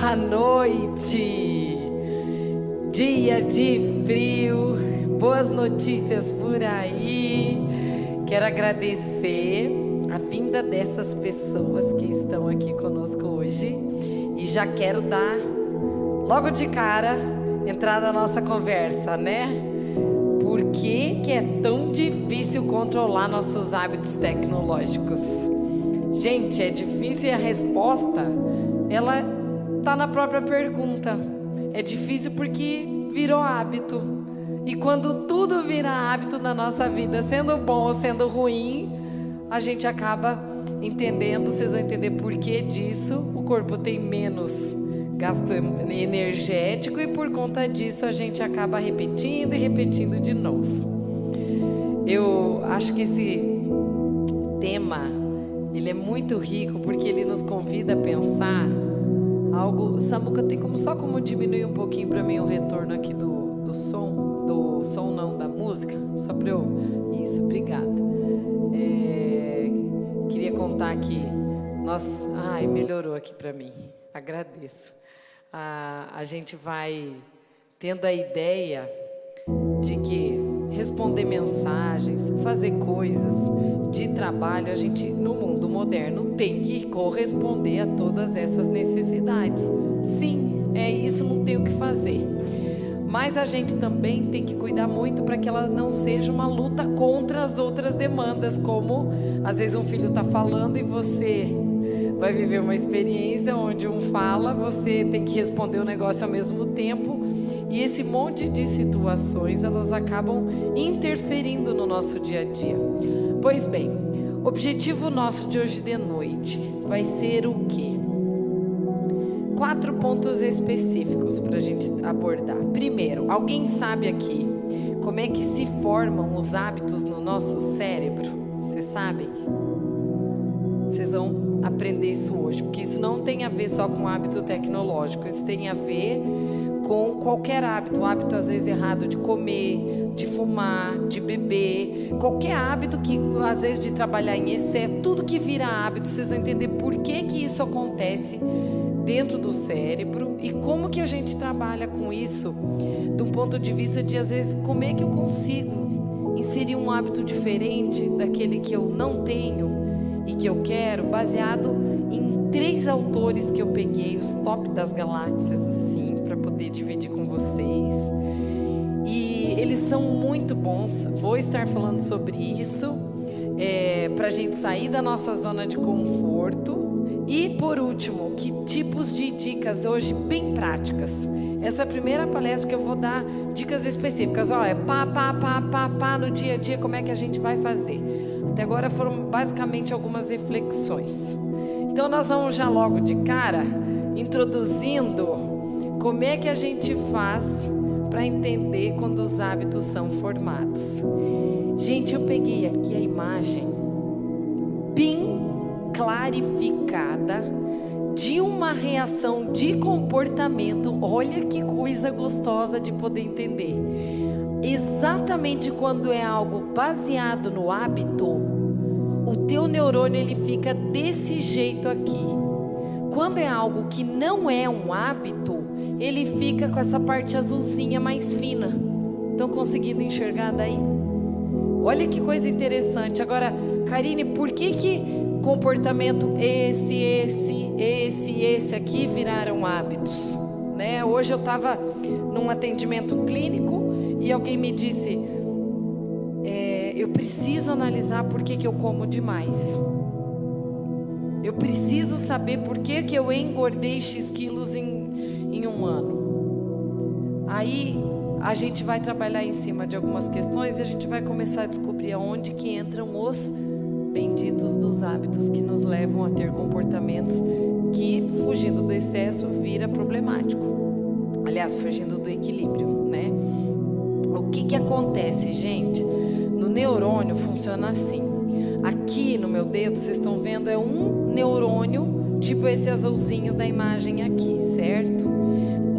Boa noite! Dia de frio, boas notícias por aí. Quero agradecer a vinda dessas pessoas que estão aqui conosco hoje e já quero dar logo de cara entrada na nossa conversa, né? Por que é tão difícil controlar nossos hábitos tecnológicos? Gente, é difícil e a resposta, ela tá na própria pergunta. É difícil porque virou hábito. E quando tudo vira hábito na nossa vida, sendo bom ou sendo ruim, a gente acaba entendendo, vocês vão entender por que disso. O corpo tem menos gasto energético e por conta disso a gente acaba repetindo e repetindo de novo. Eu acho que esse tema, ele é muito rico porque ele nos convida a pensar algo. Samuca, tem como diminuir um pouquinho para mim o retorno aqui do som não, da música, só para eu... Isso, obrigada. Queria contar que melhorou aqui para mim, agradeço. A gente vai tendo a ideia de que responder mensagens, fazer coisas de trabalho, a gente no mundo moderno tem que corresponder a todas essas necessidades. Sim, é isso, não tem o que fazer. Mas a gente também tem que cuidar muito para que ela não seja uma luta contra as outras demandas, como às vezes um filho está falando e você vai viver uma experiência onde um fala, você tem que responder o negócio ao mesmo tempo. E esse monte de situações, elas acabam interferindo no nosso dia a dia. Pois bem, o objetivo nosso de hoje de noite vai ser o quê? 4 pontos específicos para a gente abordar. Primeiro, alguém sabe aqui como é que se formam os hábitos no nosso cérebro? Vocês sabem? Vocês vão aprender isso hoje, porque isso não tem a ver só com hábito tecnológico, isso tem a ver com qualquer hábito, o hábito às vezes errado de comer, de fumar, de beber, qualquer hábito que às vezes de trabalhar em excesso, tudo que vira hábito, vocês vão entender por que isso acontece dentro do cérebro e como que a gente trabalha com isso, de um ponto de vista de às vezes como é que eu consigo inserir um hábito diferente daquele que eu não tenho e que eu quero, baseado em 3 autores que eu peguei, os top das galáxias, assim, para poder dividir com vocês. E eles são muito bons, vou estar falando sobre isso, para a gente sair da nossa zona de conforto. E por último, que tipos de dicas hoje bem práticas. Essa é a primeira palestra que eu vou dar dicas específicas. É pá no dia a dia, como é que a gente vai fazer. Até agora foram basicamente algumas reflexões. Então nós vamos já logo de cara introduzindo como é que a gente faz para entender quando os hábitos são formados. Gente, eu peguei aqui a imagem bem clarificada de uma reação de comportamento. Olha que coisa gostosa de poder entender. Exatamente quando é algo baseado no hábito, o teu neurônio ele fica desse jeito aqui. Quando é algo que não é um hábito, ele fica com essa parte azulzinha mais fina. Estão conseguindo enxergar daí? Olha que coisa interessante. Agora, Karine, por que comportamento esse aqui viraram hábitos? Né? Hoje eu estava num atendimento clínico e alguém me disse, eu preciso analisar por que eu como demais. Eu preciso saber por que eu engordei X quilos em um ano. Aí a gente vai trabalhar em cima de algumas questões e a gente vai começar a descobrir aonde que entram os benditos dos hábitos que nos levam a ter comportamentos que, fugindo do excesso, vira problemático. Aliás, fugindo do equilíbrio, né? O que acontece, gente? No neurônio funciona assim. Aqui no meu dedo, vocês estão vendo, é um neurônio, tipo esse azulzinho da imagem aqui, certo?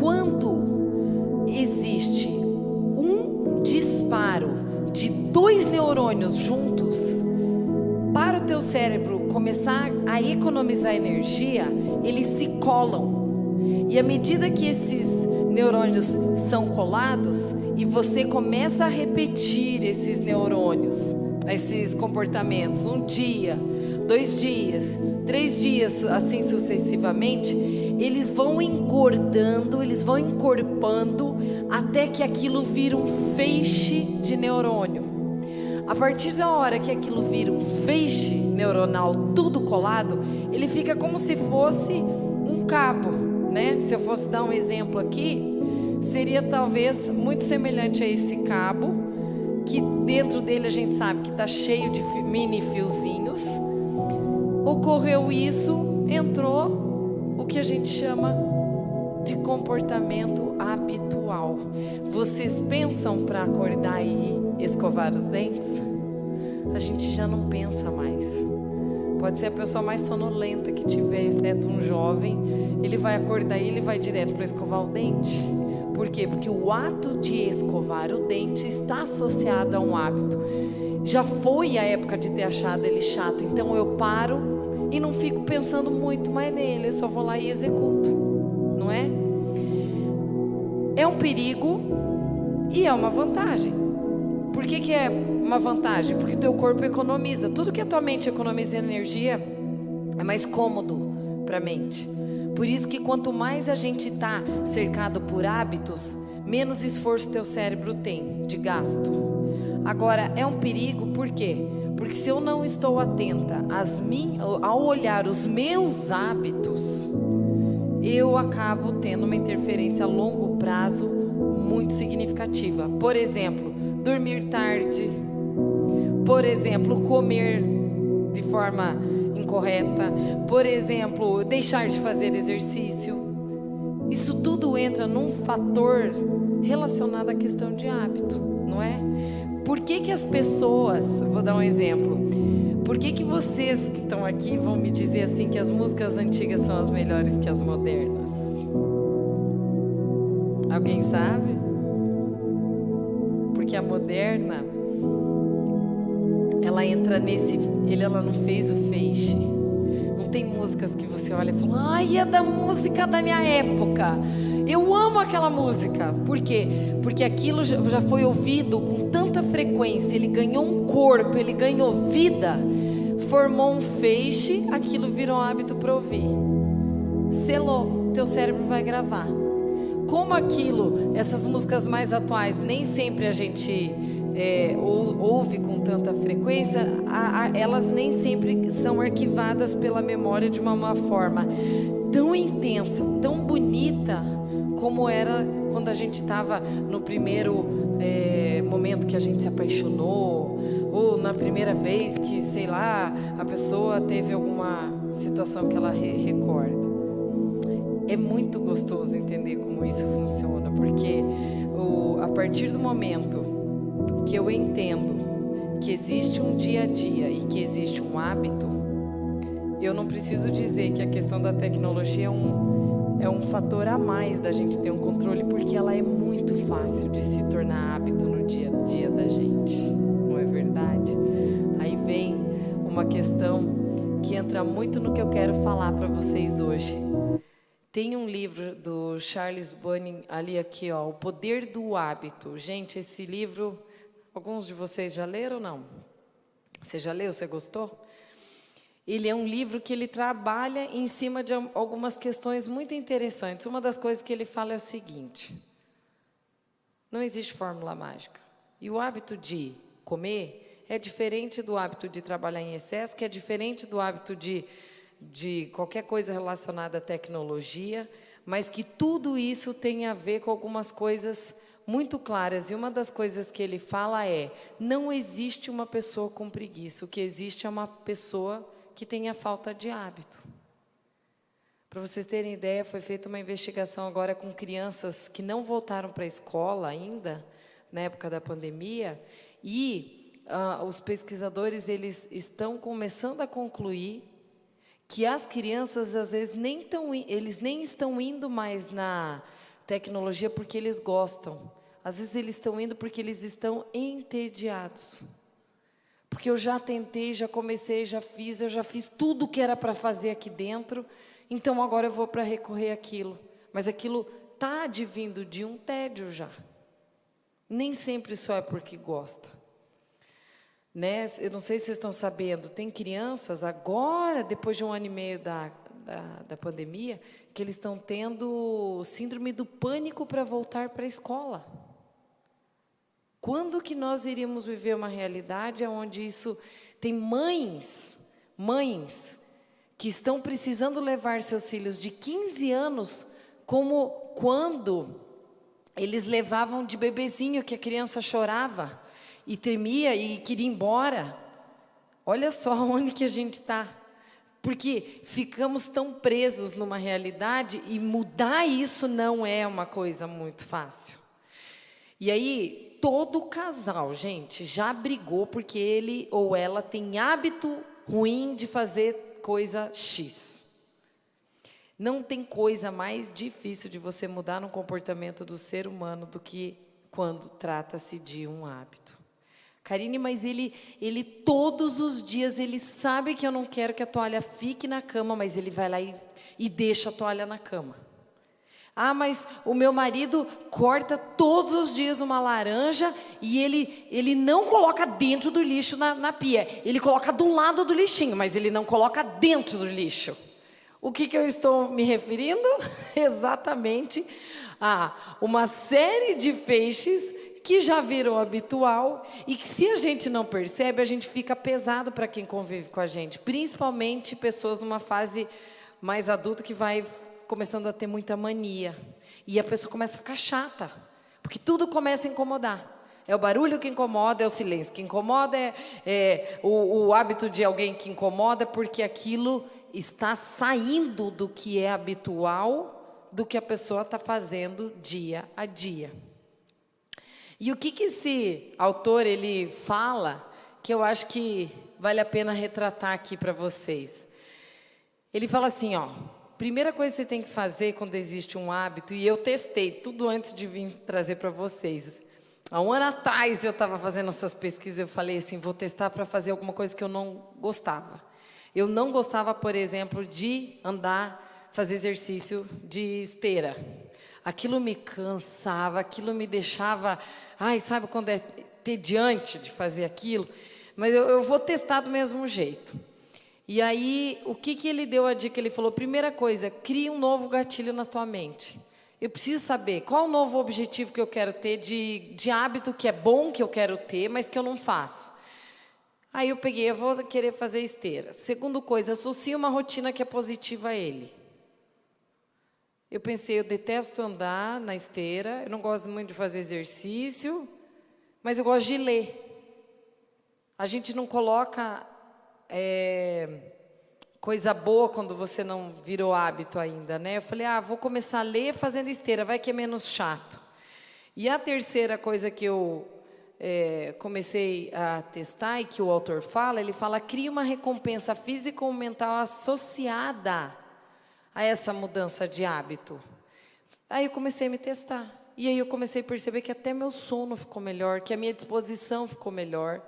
Quando existe um disparo de 2 neurônios juntos, para o teu cérebro começar a economizar energia, eles se colam. E à medida que esses neurônios são colados e você começa a repetir esses neurônios, esses comportamentos, 1 dia, 2 dias, 3 dias, assim sucessivamente, eles vão engordando, eles vão encorpando até que aquilo vira um feixe de neurônio. A partir da hora que aquilo vira um feixe neuronal tudo colado, ele fica como se fosse um cabo, né? Se eu fosse dar um exemplo aqui, seria talvez muito semelhante a esse cabo, que dentro dele a gente sabe que está cheio de mini fiozinhos. Ocorreu isso, entrou o que a gente chama de comportamento habitual. Vocês pensam para acordar e escovar os dentes? A gente já não pensa mais. Pode ser a pessoa mais sonolenta que tiver, exceto um jovem, ele vai acordar e ele vai direto para escovar o dente. Por quê? Porque o ato de escovar o dente está associado a um hábito. Já foi a época de ter achado ele chato, então eu paro e não fico pensando muito mais nele, eu só vou lá e executo, não é? É um perigo e é uma vantagem. Por que é uma vantagem? Porque o teu corpo economiza. Tudo que a tua mente economiza energia é mais cômodo para a mente. Por isso que quanto mais a gente está cercado por hábitos, menos esforço teu cérebro tem de gasto. Agora, é um perigo por quê? Porque se eu não estou atenta ao olhar os meus hábitos, eu acabo tendo uma interferência a longo prazo muito significativa. Por exemplo, dormir tarde. Por exemplo, comer de forma incorreta. Por exemplo, deixar de fazer exercício. Isso tudo entra num fator relacionado à questão de hábito, não é? Por que as pessoas, vou dar um exemplo, por que vocês que estão aqui vão me dizer assim que as músicas antigas são as melhores que as modernas? Alguém sabe? Porque a moderna, ela entra ela não fez o feixe. Não tem músicas que você olha e fala, ai, é da música da minha época. Eu amo aquela música. Por quê? Porque aquilo já foi ouvido com tanta frequência, ele ganhou um corpo, ele ganhou vida, formou um feixe, aquilo virou hábito para ouvir. Selou, teu cérebro vai gravar. Como essas músicas mais atuais, nem sempre a gente ouve com tanta frequência, elas nem sempre são arquivadas pela memória de uma forma tão intensa, tão bonita, como era quando a gente estava no primeiro momento que a gente se apaixonou, ou na primeira vez que, sei lá, a pessoa teve alguma situação que ela recorda. É muito gostoso entender como isso funciona, porque a partir do momento que eu entendo que existe um dia a dia e que existe um hábito, eu não preciso dizer que a questão da tecnologia é um fator a mais da gente ter um controle, porque ela é muito fácil de se tornar hábito no dia a dia da gente, não é verdade? Aí vem uma questão que entra muito no que eu quero falar para vocês hoje. Tem um livro do Charles Bunning ali aqui, ó, O Poder do Hábito. Gente, esse livro, alguns de vocês já leram ou não? Você já leu? Você gostou? Ele é um livro que ele trabalha em cima de algumas questões muito interessantes. Uma das coisas que ele fala é o seguinte: não existe fórmula mágica. E o hábito de comer é diferente do hábito de trabalhar em excesso, que é diferente do hábito de qualquer coisa relacionada à tecnologia, mas que tudo isso tem a ver com algumas coisas muito claras. E uma das coisas que ele fala é: não existe uma pessoa com preguiça, o que existe é uma pessoa que tenha falta de hábito. Para vocês terem ideia, foi feita uma investigação agora com crianças que não voltaram para a escola ainda, na época da pandemia, e os pesquisadores eles estão começando a concluir que as crianças, às vezes, eles nem estão indo mais na tecnologia porque eles gostam. Às vezes, eles estão indo porque eles estão entediados. Porque eu já tentei, já comecei, eu já fiz tudo o que era para fazer aqui dentro, então agora eu vou para recorrer àquilo. mas aquilo está advindo de um tédio já. Nem sempre só é porque gosta. Né? Eu não sei se vocês estão sabendo, tem crianças agora, depois de 1 ano e meio da pandemia, que eles estão tendo síndrome do pânico para voltar para a escola. Quando que nós iríamos viver uma realidade onde isso... Tem mães que estão precisando levar seus filhos de 15 anos, como quando eles levavam de bebezinho, que a criança chorava e tremia e queria ir embora. Olha só onde que a gente está. Porque ficamos tão presos numa realidade e mudar isso não é uma coisa muito fácil. E aí, todo casal, gente, já brigou porque ele ou ela tem hábito ruim de fazer coisa X. Não tem coisa mais difícil de você mudar no comportamento do ser humano do que quando trata-se de um hábito. Karine, mas ele todos os dias, ele sabe que eu não quero que a toalha fique na cama, mas ele vai lá e deixa a toalha na cama. Ah, mas o meu marido corta todos os dias uma laranja e ele não coloca dentro do lixo na pia. Ele coloca do lado do lixinho, mas ele não coloca dentro do lixo. O que eu estou me referindo? Exatamente a uma série de feixes que já virou habitual e que, se a gente não percebe, a gente fica pesado para quem convive com a gente. Principalmente pessoas numa fase mais adulta que vai começando a ter muita mania. E a pessoa começa a ficar chata, porque tudo começa a incomodar. É o barulho que incomoda, é o silêncio que incomoda, é o hábito de alguém que incomoda, porque aquilo está saindo do que é habitual, do que a pessoa está fazendo dia a dia. E o que esse autor ele fala, que eu acho que vale a pena retratar aqui para vocês. Ele fala assim, ó, primeira coisa que você tem que fazer quando existe um hábito, e eu testei tudo antes de vir trazer para vocês. Há 1 ano atrás eu estava fazendo essas pesquisas, eu falei assim, vou testar para fazer alguma coisa que eu não gostava. Eu não gostava, por exemplo, de andar, fazer exercício de esteira. Aquilo me cansava, aquilo me deixava... Ai, sabe quando é tediante de fazer aquilo? Mas eu vou testar do mesmo jeito. E aí, o que ele deu a dica? Ele falou, primeira coisa, cria um novo gatilho na tua mente. Eu preciso saber qual o novo objetivo que eu quero ter de hábito que é bom que eu quero ter, mas que eu não faço. Aí eu peguei, eu vou querer fazer esteira. Segunda coisa, associa uma rotina que é positiva a ele. Eu pensei, eu detesto andar na esteira, eu não gosto muito de fazer exercício, mas eu gosto de ler. A gente não coloca coisa boa quando você não virou hábito ainda, né? Eu falei, vou começar a ler fazendo esteira, vai que é menos chato. E a terceira coisa que eu comecei a testar e que o autor fala, ele fala, cria uma recompensa física ou mental associada a essa mudança de hábito. Aí eu comecei a me testar. E aí eu comecei a perceber que até meu sono ficou melhor, que a minha disposição ficou melhor.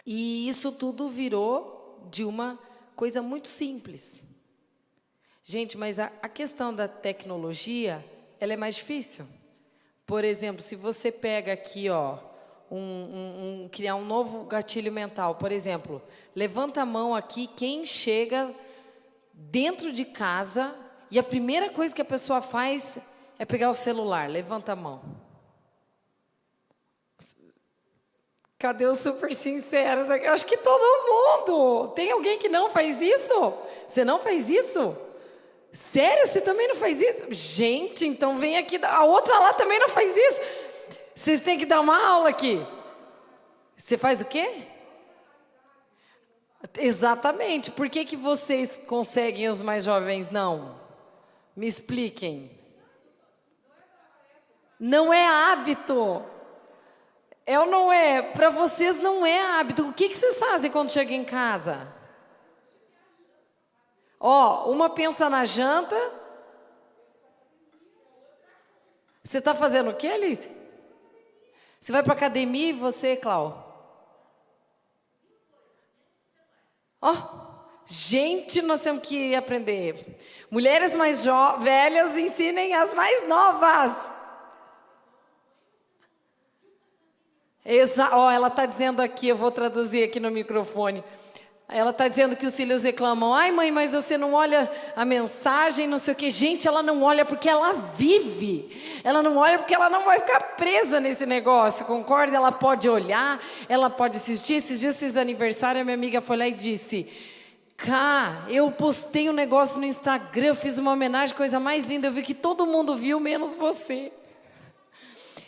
E isso tudo virou de uma coisa muito simples. Gente, mas a questão da tecnologia, ela é mais difícil. Por exemplo, se você pega aqui, ó, criar um novo gatilho mental. Por exemplo, levanta a mão aqui quem chega dentro de casa e a primeira coisa que a pessoa faz é pegar o celular. Levanta a mão. Cadê os super sinceros? Eu acho que todo mundo. Tem alguém que não faz isso? Você não faz isso? Sério? Você também não faz isso? Gente, então vem aqui. A outra lá também não faz isso. Vocês têm que dar uma aula aqui. Você faz o quê? Exatamente. Por que vocês conseguem e os mais jovens não? Me expliquem. Não é hábito. É ou não é? Para vocês não é hábito. O que vocês fazem quando chegam em casa? Ó, uma pensa na janta. Você está fazendo o quê, Alice? Você vai para a academia e você, Clau? Ó, Gente, nós temos que aprender. Mulheres mais velhas ensinem as mais novas. Ela está dizendo aqui, eu vou traduzir aqui no microfone. Ela está dizendo que os filhos reclamam. Ai, mãe, mas você não olha a mensagem, não sei o quê. Gente, ela não olha porque ela vive. Ela não olha porque ela não vai ficar presa nesse negócio, concorda? Ela pode olhar, ela pode assistir. Esses dias, esses aniversários, a minha amiga foi lá e disse: Cá, eu postei um negócio no Instagram, eu fiz uma homenagem, coisa mais linda. Eu vi que todo mundo viu, menos você.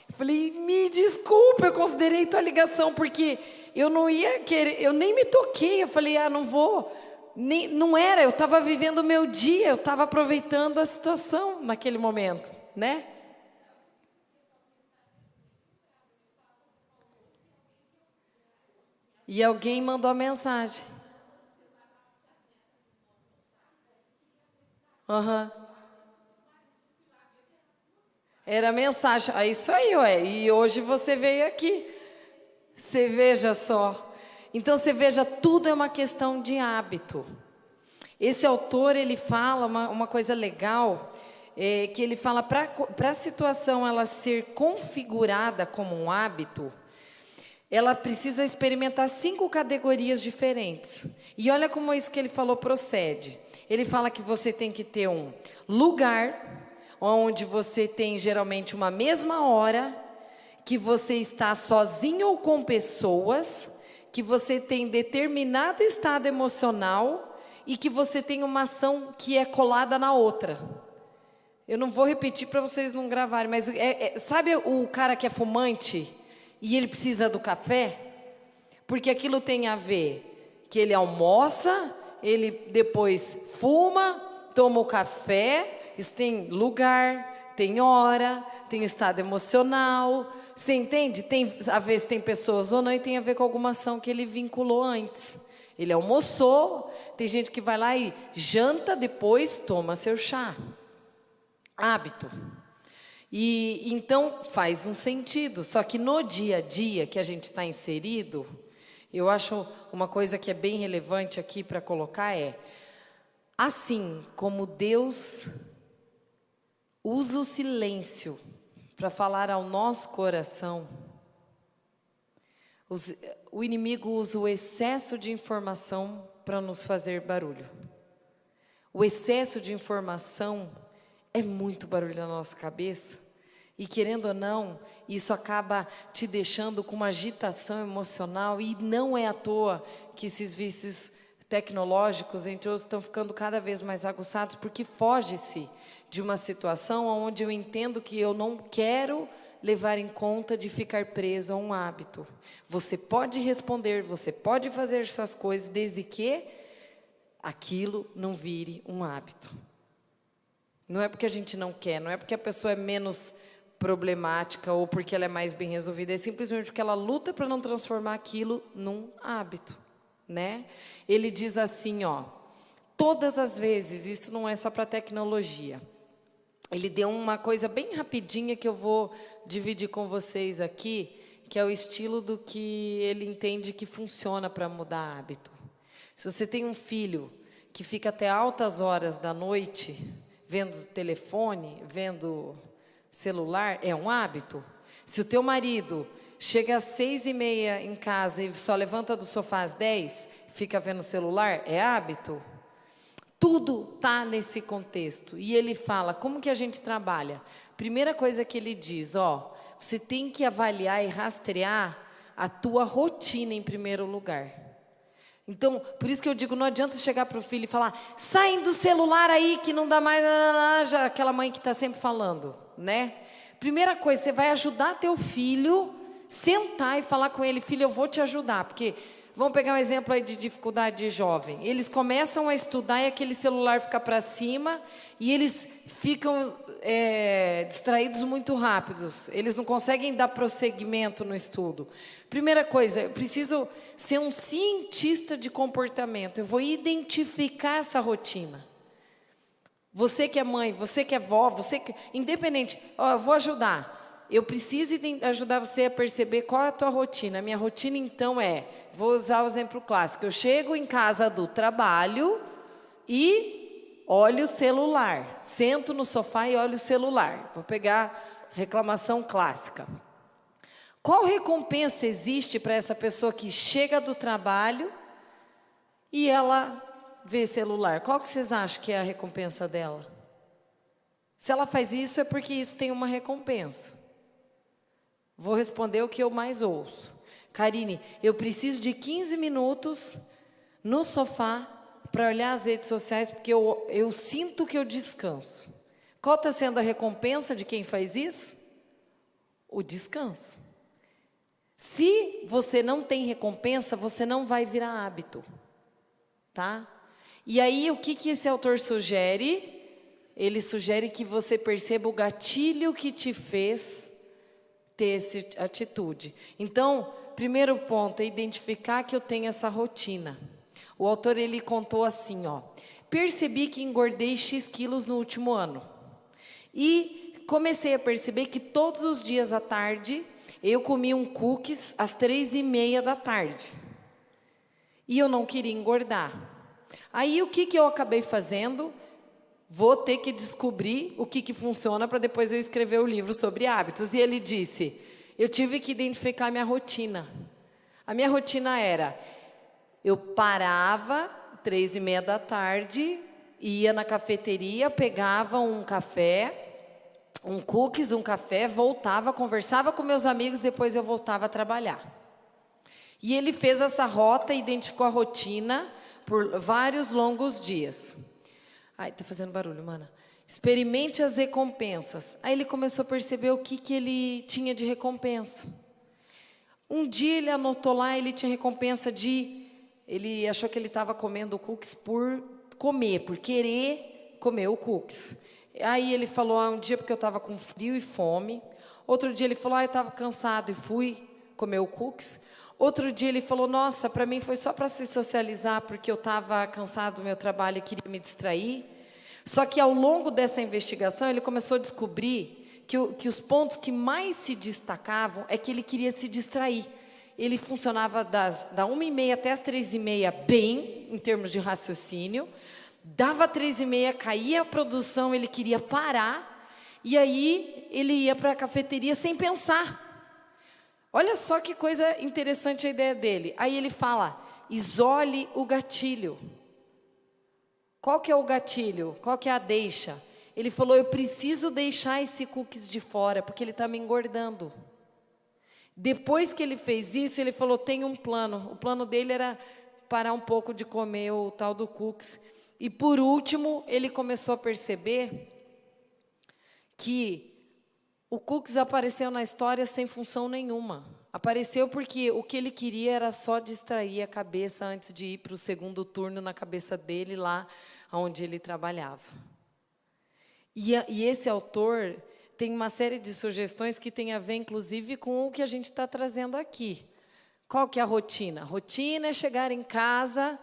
Eu falei, me desculpa, eu considerei tua ligação, porque eu não ia querer, eu nem me toquei. Eu falei, não vou. Não era, eu estava vivendo o meu dia, eu estava aproveitando a situação naquele momento, né? E alguém mandou a mensagem. Era a mensagem. Isso aí, ué. E hoje você veio aqui. Você veja só. Então você veja, tudo é uma questão de hábito. Esse autor, ele fala uma coisa legal, que ele fala, para a situação ela ser configurada como um hábito, ela precisa experimentar 5 categorias diferentes. E olha como isso que ele falou procede. Ele fala que você tem que ter um lugar, onde você tem geralmente uma mesma hora, que você está sozinho ou com pessoas, que você tem determinado estado emocional e que você tem uma ação que é colada na outra. Eu não vou repetir para vocês não gravarem, mas sabe o cara que é fumante e ele precisa do café? Porque aquilo tem a ver que ele almoça, ele depois fuma, toma o café, isso tem lugar, tem hora, tem estado emocional. Você entende? Às vezes tem pessoas ou não, e tem a ver com alguma ação que ele vinculou antes. Ele almoçou, tem gente que vai lá e janta, depois toma seu chá. Hábito. E então faz um sentido, só que no dia a dia que a gente está inserido, eu acho uma coisa que é bem relevante aqui para colocar assim como Deus usa o silêncio para falar ao nosso coração, o inimigo usa o excesso de informação para nos fazer barulho. O excesso de informação é muito barulho na nossa cabeça. E querendo ou não, isso acaba te deixando com uma agitação emocional. E não é à toa que esses vícios tecnológicos, entre outros, estão ficando cada vez mais aguçados, porque foge-se de uma situação onde eu entendo que eu não quero levar em conta de ficar preso a um hábito. Você pode responder, você pode fazer suas coisas, desde que aquilo não vire um hábito. Não é porque a gente não quer, não é porque a pessoa é menos problemática ou porque ela é mais bem resolvida, é simplesmente porque ela luta para não transformar aquilo num hábito, né? Ele diz assim, todas as vezes, isso não é só para tecnologia. Ele deu uma coisa bem rapidinha que eu vou dividir com vocês aqui, que é o estilo do que ele entende que funciona para mudar hábito. Se você tem um filho que fica até altas horas da noite vendo telefone, vendo celular, é um hábito. Se o teu marido chega às 6:30 em casa e só levanta do sofá às 10, fica vendo celular, é hábito. Tudo está nesse contexto. E ele fala, como que a gente trabalha? Primeira coisa que ele diz, você tem que avaliar e rastrear a tua rotina em primeiro lugar. Então, por isso que eu digo, não adianta chegar para o filho e falar, saem do celular aí que não dá mais, já aquela mãe que está sempre falando, né? Primeira coisa, você vai ajudar teu filho, sentar e falar com ele, filho, eu vou te ajudar, porque vamos pegar um exemplo aí de dificuldade de jovem. Eles começam a estudar e aquele celular fica para cima e eles ficam distraídos muito rápidos. Eles não conseguem dar prosseguimento no estudo. Primeira coisa, eu preciso ser um cientista de comportamento. Eu vou identificar essa rotina. Você que é mãe, você que é vó, você que... Independente, eu vou ajudar. eu preciso ajudar você a perceber qual é a tua rotina. A minha rotina, então, vou usar o exemplo clássico. Eu chego em casa do trabalho e olho o celular. Sento no sofá e olho o celular. Vou pegar reclamação clássica. Qual recompensa existe para essa pessoa que chega do trabalho e ela vê celular? Qual que vocês acham que é a recompensa dela? Se ela faz isso, é porque isso tem uma recompensa. Vou responder o que eu mais ouço. Karine, eu preciso de 15 minutos no sofá para olhar as redes sociais, porque eu sinto que eu descanso. Qual está sendo a recompensa de quem faz isso? O descanso. Se você não tem recompensa, você não vai virar hábito. Tá? E aí, o que esse autor sugere? Ele sugere que você perceba o gatilho que te fez ter essa atitude. Então, primeiro ponto é identificar que eu tenho essa rotina. O autor, ele contou assim, percebi que engordei X quilos no último ano. E comecei a perceber que todos os dias à tarde, eu comia um cookies às 3:30 da tarde. E eu não queria engordar. Aí, o que eu acabei fazendo? Vou ter que descobrir o que funciona para depois eu escrever o livro sobre hábitos. E ele disse, eu tive que identificar a minha rotina. A minha rotina era, eu parava 3:30 da tarde, ia na cafeteria, pegava um café, um cookies, um café, voltava, conversava com meus amigos, depois eu voltava a trabalhar. E ele fez essa rota, identificou a rotina por vários longos dias. Ai, tá fazendo barulho, mana. Experimente as recompensas. Aí ele começou a perceber o que ele tinha de recompensa. Um dia ele anotou lá, ele tinha recompensa de... Ele achou que ele estava comendo o cookies por comer, por querer comer o cookies. Aí ele falou, um dia porque eu estava com frio e fome. Outro dia ele falou, eu estava cansado e fui comer o cookies. Outro dia ele falou, nossa, para mim foi só para se socializar, porque eu estava cansado do meu trabalho e queria me distrair. Só que ao longo dessa investigação, ele começou a descobrir que os pontos que mais se destacavam é que ele queria se distrair. Ele funcionava da 1:30 até as 3:30 bem, em termos de raciocínio. Dava 3:30, caía a produção, ele queria parar. E aí ele ia para a cafeteria sem pensar. Olha só que coisa interessante a ideia dele. Aí ele fala, isole o gatilho. Qual que é o gatilho? Qual que é a deixa? Ele falou, eu preciso deixar esse cookies de fora, porque ele está me engordando. Depois que ele fez isso, ele falou, tem um plano. O plano dele era parar um pouco de comer o tal do cookies. E por último, ele começou a perceber que o cookies apareceu na história sem função nenhuma. Apareceu porque o que ele queria era só distrair a cabeça antes de ir para o segundo turno na cabeça dele, lá onde ele trabalhava. E esse autor tem uma série de sugestões que tem a ver, inclusive, com o que a gente está trazendo aqui. Qual que é a rotina? A rotina é chegar em casa,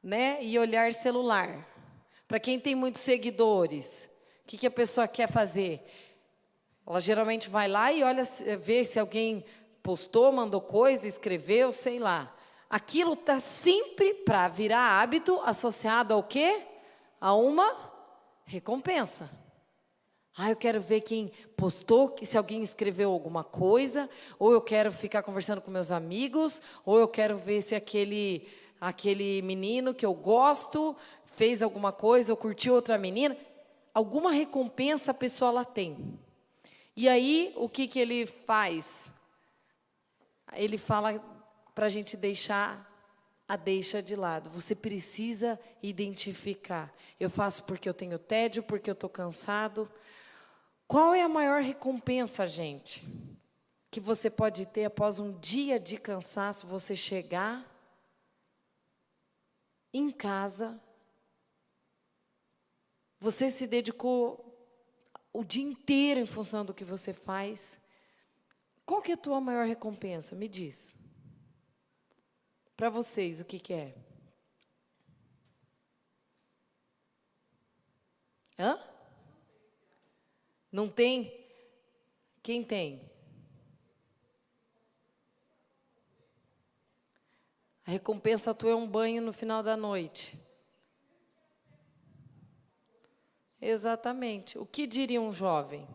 né, e olhar celular. Para quem tem muitos seguidores, o que a pessoa quer fazer? Ela geralmente vai lá e olha, vê se alguém postou, mandou coisa, escreveu, sei lá. Aquilo está sempre para virar hábito associado ao quê? A uma recompensa. Eu quero ver quem postou, se alguém escreveu alguma coisa, ou eu quero ficar conversando com meus amigos, ou eu quero ver se aquele menino que eu gosto fez alguma coisa, ou curtiu outra menina. Alguma recompensa a pessoa ela tem. E aí, o que ele faz? Ele fala para a gente deixar a deixa de lado. Você precisa identificar. Eu faço porque eu tenho tédio, porque eu estou cansado. Qual é a maior recompensa, gente, que você pode ter após um dia de cansaço, você chegar em casa, você se dedicou o dia inteiro em função do que você faz. Qual que é a tua maior recompensa? Me diz. Para vocês, o que é? Hã? Não tem? Quem tem? A recompensa tua é um banho no final da noite. Exatamente. O que diria um jovem?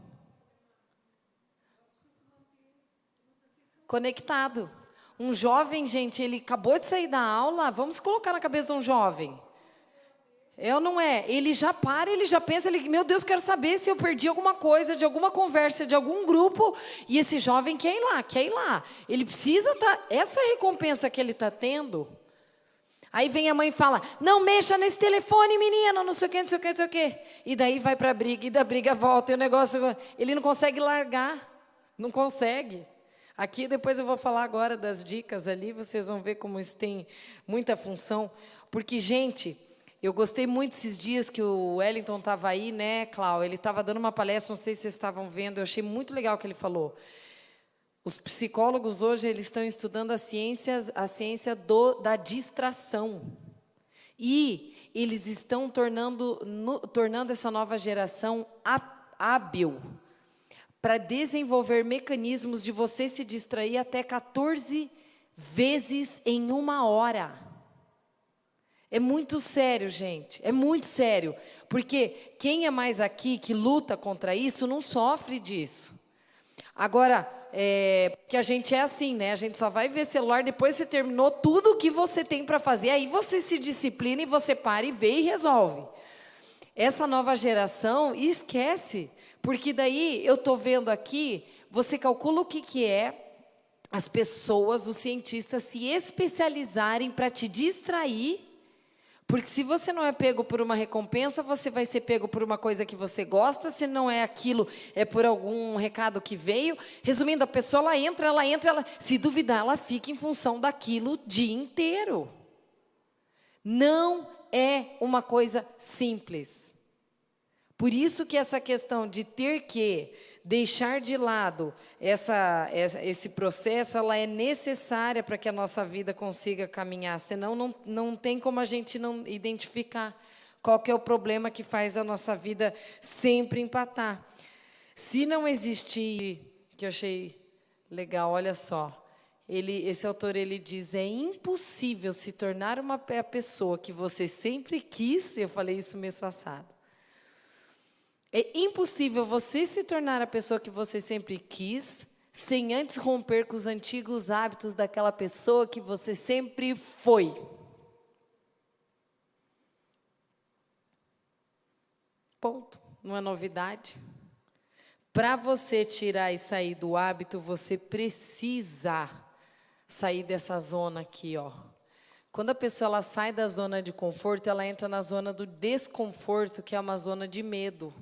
Conectado. Um jovem, gente, ele acabou de sair da aula, vamos colocar na cabeça de um jovem. É ou não é? Ele já para, ele já pensa, meu Deus, quero saber se eu perdi alguma coisa, de alguma conversa, de algum grupo, e esse jovem quer ir lá, quer ir lá. Ele precisa estar, essa recompensa que ele está tendo. Aí vem a mãe e fala, não mexa nesse telefone, menina, não sei o que, não sei o que, não sei o que. E daí vai para a briga, e da briga volta, e o negócio, ele não consegue largar, não consegue. Aqui depois eu vou falar agora das dicas ali, vocês vão ver como isso tem muita função. Porque, gente, eu gostei muito esses dias que o Wellington estava aí, né, Clau? Ele estava dando uma palestra, não sei se vocês estavam vendo, eu achei muito legal o que ele falou. Os psicólogos hoje eles estão estudando a ciência da distração. E eles estão tornando essa nova geração hábil para desenvolver mecanismos de você se distrair até 14 vezes em 1 hora. É muito sério, gente, é muito sério. Porque quem é mais aqui que luta contra isso não sofre disso. Agora, porque a gente é assim, né? A gente só vai ver celular depois que você terminou tudo o que você tem para fazer. Aí você se disciplina e você para e vê e resolve. Essa nova geração esquece. Porque daí eu estou vendo aqui, você calcula o que é as pessoas, os cientistas se especializarem para te distrair. Porque se você não é pego por uma recompensa, você vai ser pego por uma coisa que você gosta. Se não é aquilo, é por algum recado que veio. Resumindo, a pessoa ela se duvidar, ela fica em função daquilo o dia inteiro. Não é uma coisa simples. Por isso que essa questão de ter que deixar de lado esse processo, ela é necessária para que a nossa vida consiga caminhar. Senão não tem como a gente não identificar qual que é o problema que faz a nossa vida sempre empatar. Se não existir, que eu achei legal, olha só. Esse autor ele diz, é impossível se tornar a pessoa que você sempre quis, eu falei isso mês passado. É impossível você se tornar a pessoa que você sempre quis, sem antes romper com os antigos hábitos daquela pessoa que você sempre foi. Ponto. Não é novidade. Para você tirar e sair do hábito, você precisa sair dessa zona aqui, ó. Quando a pessoa ela sai da zona de conforto, ela entra na zona do desconforto, que é uma zona de medo.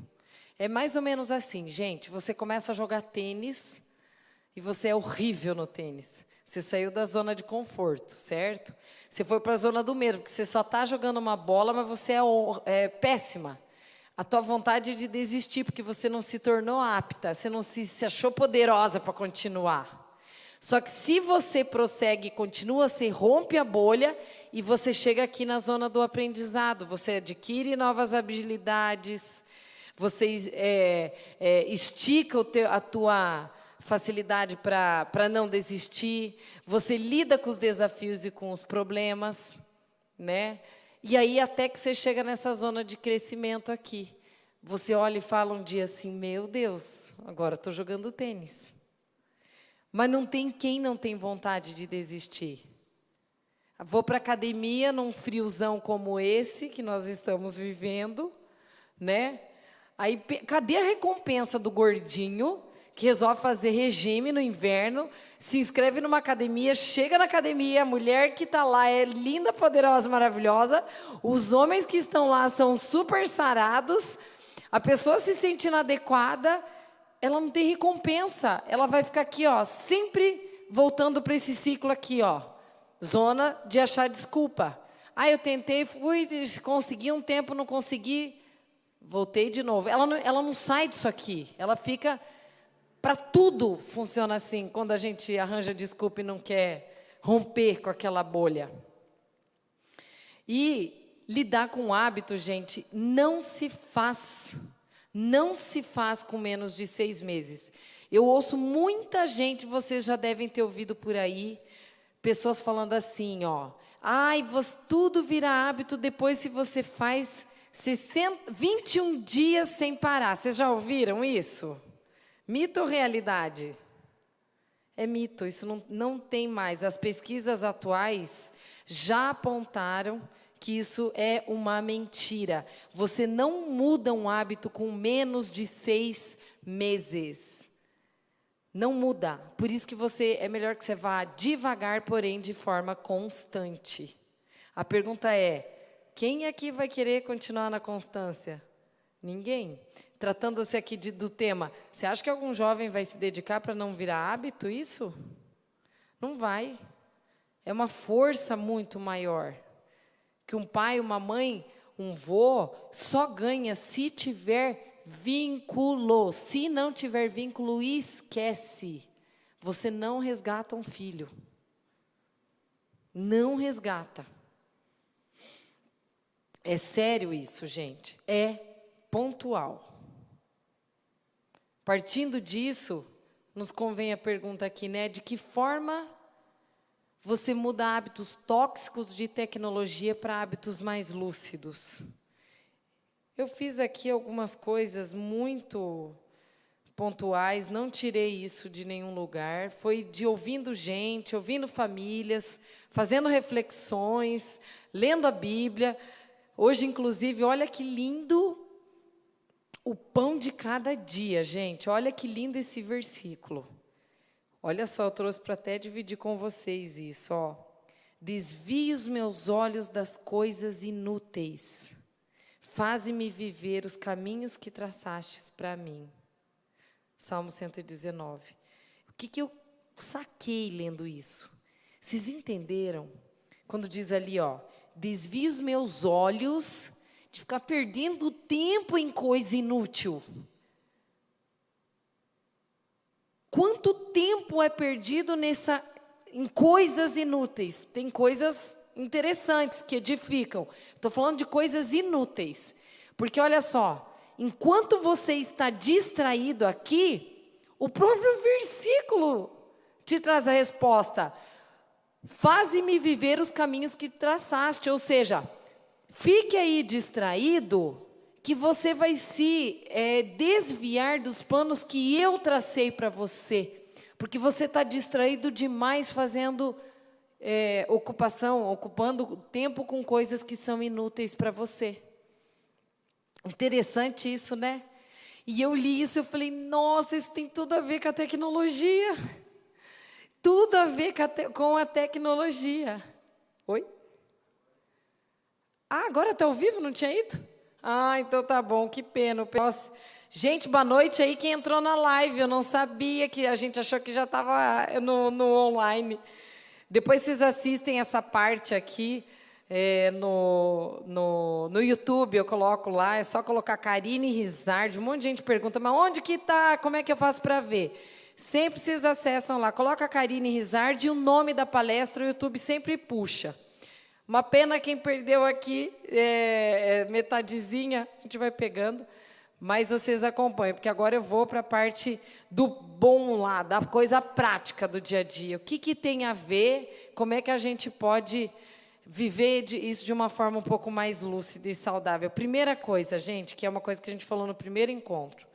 É mais ou menos assim, gente, você começa a jogar tênis e você é horrível no tênis. Você saiu da zona de conforto, certo? Você foi para a zona do medo, porque você só está jogando uma bola, mas você é péssima. A tua vontade de desistir, porque você não se tornou apta, você não se achou poderosa para continuar. Só que se você prossegue e continua, você rompe a bolha e você chega aqui na zona do aprendizado. Você adquire novas habilidades, você estica a tua facilidade para não desistir, você lida com os desafios e com os problemas, né? E aí até que você chega nessa zona de crescimento aqui. Você olha e fala um dia assim, meu Deus, agora estou jogando tênis. Mas não tem quem não tem vontade de desistir. Vou para a academia num friozão como esse que nós estamos vivendo, né? Aí, cadê a recompensa do gordinho que resolve fazer regime no inverno, se inscreve numa academia, chega na academia, a mulher que está lá é linda, poderosa, maravilhosa, os homens que estão lá são super sarados, a pessoa se sente inadequada, ela não tem recompensa, ela vai ficar aqui, ó, sempre voltando para esse ciclo aqui, ó, zona de achar desculpa. Ah, eu tentei, fui, consegui um tempo, não consegui, voltei de novo. Ela não sai disso aqui, ela fica... Para tudo funciona assim, quando a gente arranja desculpa e não quer romper com aquela bolha. E lidar com o hábito, gente, não se faz com menos de 6 meses. Eu ouço muita gente, vocês já devem ter ouvido por aí, pessoas falando assim, ó. Ai, tudo vira hábito depois se você faz 21 dias sem parar. Vocês já ouviram isso? Mito ou realidade? É mito, isso não tem mais. As pesquisas atuais já apontaram que isso é uma mentira. Você não muda um hábito com menos de 6 meses. Não muda. Por isso que é melhor que você vá devagar, porém de forma constante. A pergunta é, quem aqui vai querer continuar na constância? Ninguém. Tratando-se aqui do tema, você acha que algum jovem vai se dedicar para não virar hábito isso? Não vai. É uma força muito maior. Que um pai, uma mãe, um vô, só ganha se tiver vínculo. Se não tiver vínculo, esquece. Você não resgata um filho. Não resgata. É sério isso, gente. É pontual. Partindo disso, nos convém a pergunta aqui, né? De que forma você muda hábitos tóxicos de tecnologia para hábitos mais lúcidos? Eu fiz aqui algumas coisas muito pontuais, não tirei isso de nenhum lugar. Foi de ouvindo gente, ouvindo famílias, fazendo reflexões, lendo a Bíblia. Hoje, inclusive, olha que lindo o pão de cada dia, gente. Olha que lindo esse versículo. Olha só, eu trouxe para até dividir com vocês isso, ó. Desvie os meus olhos das coisas inúteis. Faze-me viver os caminhos que traçastes para mim. Salmo 119. O que eu saquei lendo isso? Vocês entenderam? Quando diz ali, ó, desvie os meus olhos de ficar perdendo tempo em coisa inútil. Quanto tempo é perdido em coisas inúteis? Tem coisas interessantes que edificam. Estou falando de coisas inúteis. Porque olha só, enquanto você está distraído aqui, o próprio versículo te traz a resposta. Faze-me viver os caminhos que traçaste. Ou seja, fique aí distraído, que você vai se desviar dos planos que eu tracei para você. Porque você está distraído demais fazendo ocupando tempo com coisas que são inúteis para você. Interessante isso, né? E eu li isso e falei, nossa, isso tem tudo a ver com a tecnologia. Tudo a ver com a tecnologia. Oi? Ah, agora está ao vivo? Não tinha ido? Ah, então tá bom, que pena. Nossa. Gente, boa noite aí quem entrou na live. Eu não sabia que a gente achou que já estava no online. Depois vocês assistem essa parte aqui no YouTube. Eu coloco lá, é só colocar Karine Rizard. Um monte de gente pergunta, mas onde que está? Como é que eu faço para ver? Sempre vocês acessam lá. Coloca Karine Rizard e o nome da palestra, o YouTube sempre puxa. Uma pena quem perdeu aqui, metadezinha, a gente vai pegando, mas vocês acompanham, porque agora eu vou para a parte do bom lá, da coisa prática do dia a dia. O que tem a ver, como é que a gente pode viver isso de uma forma um pouco mais lúcida e saudável. Primeira coisa, gente, que é uma coisa que a gente falou no primeiro encontro,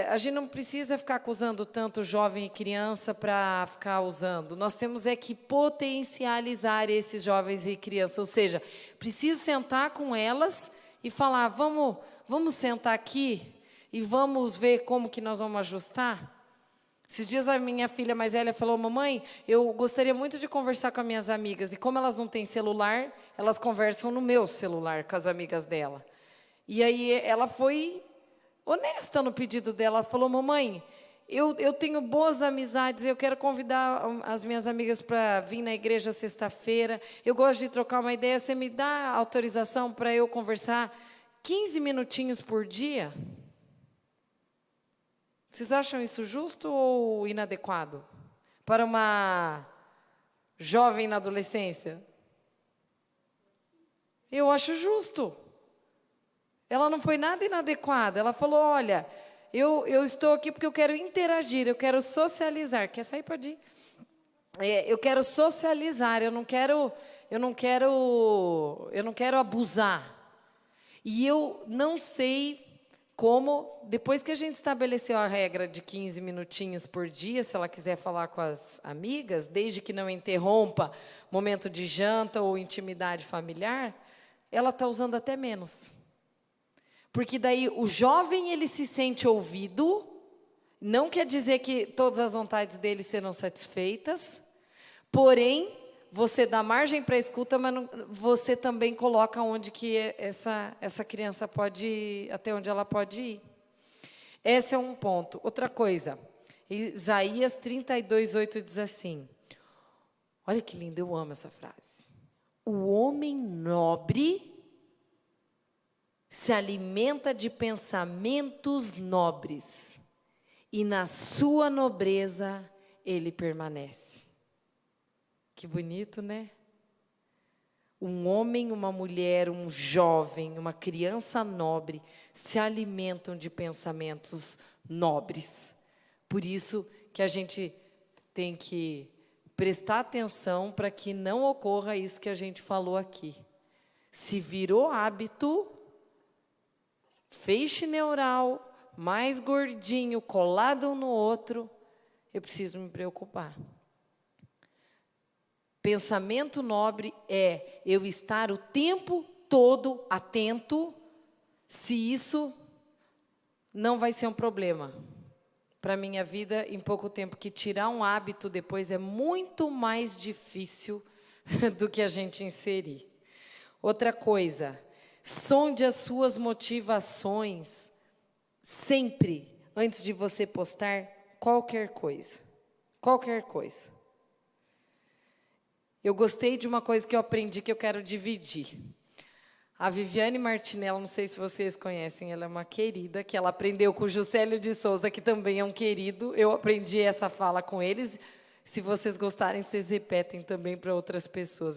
a gente não precisa ficar acusando tanto jovem e criança para ficar usando. Nós temos que potencializar esses jovens e crianças. Ou seja, preciso sentar com elas e falar, vamos sentar aqui e vamos ver como que nós vamos ajustar. Esses dias a minha filha mais velha falou, mamãe, eu gostaria muito de conversar com as minhas amigas. E como elas não têm celular, elas conversam no meu celular com as amigas dela. E aí ela foi honesta no pedido dela. Ela falou, mamãe, eu tenho boas amizades, eu quero convidar as minhas amigas para vir na igreja sexta-feira, eu gosto de trocar uma ideia, você me dá autorização para eu conversar 15 minutinhos por dia? Vocês acham isso justo ou inadequado? Para uma jovem na adolescência? Eu acho justo. Ela não foi nada inadequada. Ela falou, olha, Eu estou aqui porque eu quero interagir, eu quero socializar. Quer sair? Pode ir. Eu quero socializar, eu não quero abusar. E eu não sei como, depois que a gente estabeleceu a regra de 15 minutinhos por dia, se ela quiser falar com as amigas, desde que não interrompa momento de janta ou intimidade familiar, ela está usando até menos. Porque daí o jovem, ele se sente ouvido, não quer dizer que todas as vontades dele serão satisfeitas, porém, você dá margem para a escuta, mas você também coloca onde que essa criança pode ir, até onde ela pode ir. Esse é um ponto. Outra coisa, Isaías 32:8 diz assim, olha que lindo, eu amo essa frase. O homem nobre se alimenta de pensamentos nobres, e na sua nobreza ele permanece. Que bonito, né? Um homem, uma mulher, um jovem, uma criança nobre se alimentam de pensamentos nobres. Por isso que a gente tem que prestar atenção para que não ocorra isso que a gente falou aqui. Se virou hábito, feixe neural, mais gordinho, colado um no outro, eu preciso me preocupar. Pensamento nobre é eu estar o tempo todo atento, se isso não vai ser um problema para a minha vida em pouco tempo, que tirar um hábito depois é muito mais difícil do que a gente inserir. Outra coisa, sonde as suas motivações sempre antes de você postar qualquer coisa. Qualquer coisa. Eu gostei de uma coisa que eu aprendi que eu quero dividir. A Viviane Martinello, não sei se vocês conhecem, ela é uma querida, que ela aprendeu com o Juscelio de Souza, que também é um querido. Eu aprendi essa fala com eles. Se vocês gostarem, vocês repetem também para outras pessoas.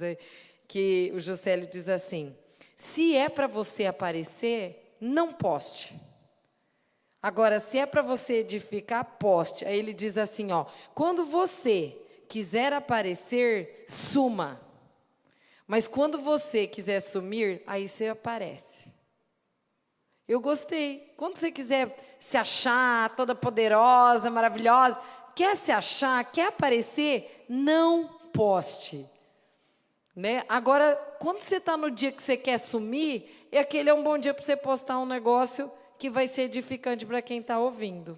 Que o Juscelio diz assim, se é para você aparecer, não poste. Agora, se é para você edificar, poste. Aí ele diz assim, ó, quando você quiser aparecer, suma. Mas quando você quiser sumir, aí você aparece. Eu gostei. Quando você quiser se achar toda poderosa, maravilhosa, quer se achar, quer aparecer, não poste. Né? Agora, quando você está no dia que você quer sumir, aquele é um bom dia para você postar um negócio que vai ser edificante para quem está ouvindo.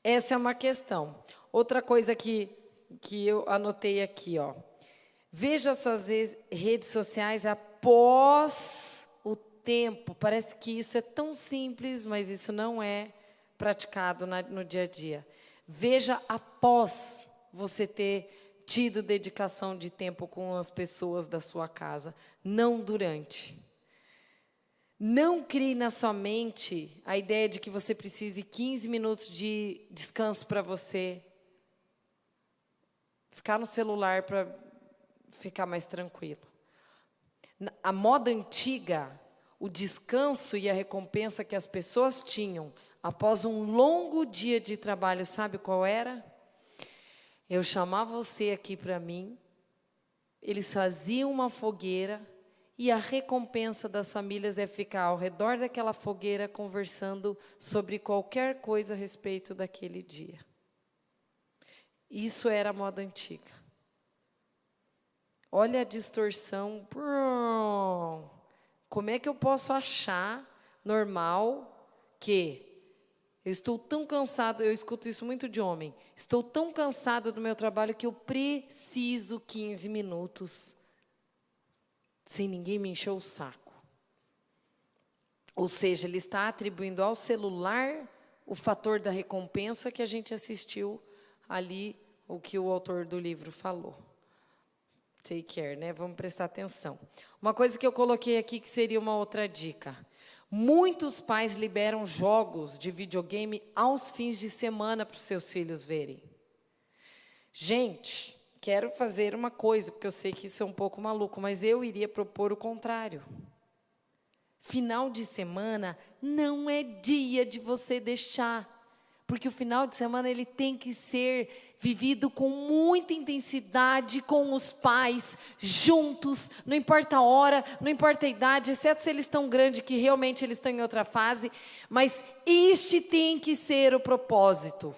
Essa é uma questão. Outra coisa que eu anotei aqui, ó. Veja suas redes sociais após o tempo. Parece que isso é tão simples, mas isso não é praticado no dia a dia. Veja após você ter tido dedicação de tempo com as pessoas da sua casa, não durante. Não crie na sua mente a ideia de que você precise 15 minutos de descanso para você ficar no celular para ficar mais tranquilo. A moda antiga, o descanso e a recompensa que as pessoas tinham após um longo dia de trabalho, sabe qual era? Eu chamava você aqui para mim, eles faziam uma fogueira e a recompensa das famílias é ficar ao redor daquela fogueira conversando sobre qualquer coisa a respeito daquele dia. Isso era a moda antiga. Olha a distorção. Como é que eu posso achar normal que eu estou tão cansado, eu escuto isso muito de homem, estou tão cansado do meu trabalho que eu preciso 15 minutos sem ninguém me encher o saco. Ou seja, ele está atribuindo ao celular o fator da recompensa que a gente assistiu ali, o que o autor do livro falou. Take care, né? Vamos prestar atenção. Uma coisa que eu coloquei aqui que seria uma outra dica. Muitos pais liberam jogos de videogame aos fins de semana para os seus filhos verem. Gente, quero fazer uma coisa, porque eu sei que isso é um pouco maluco, mas eu iria propor o contrário. Final de semana não é dia de você deixar. Porque o final de semana ele tem que ser vivido com muita intensidade, com os pais, juntos, não importa a hora, não importa a idade, exceto se eles estão grandes, que realmente eles estão em outra fase, mas este tem que ser o propósito.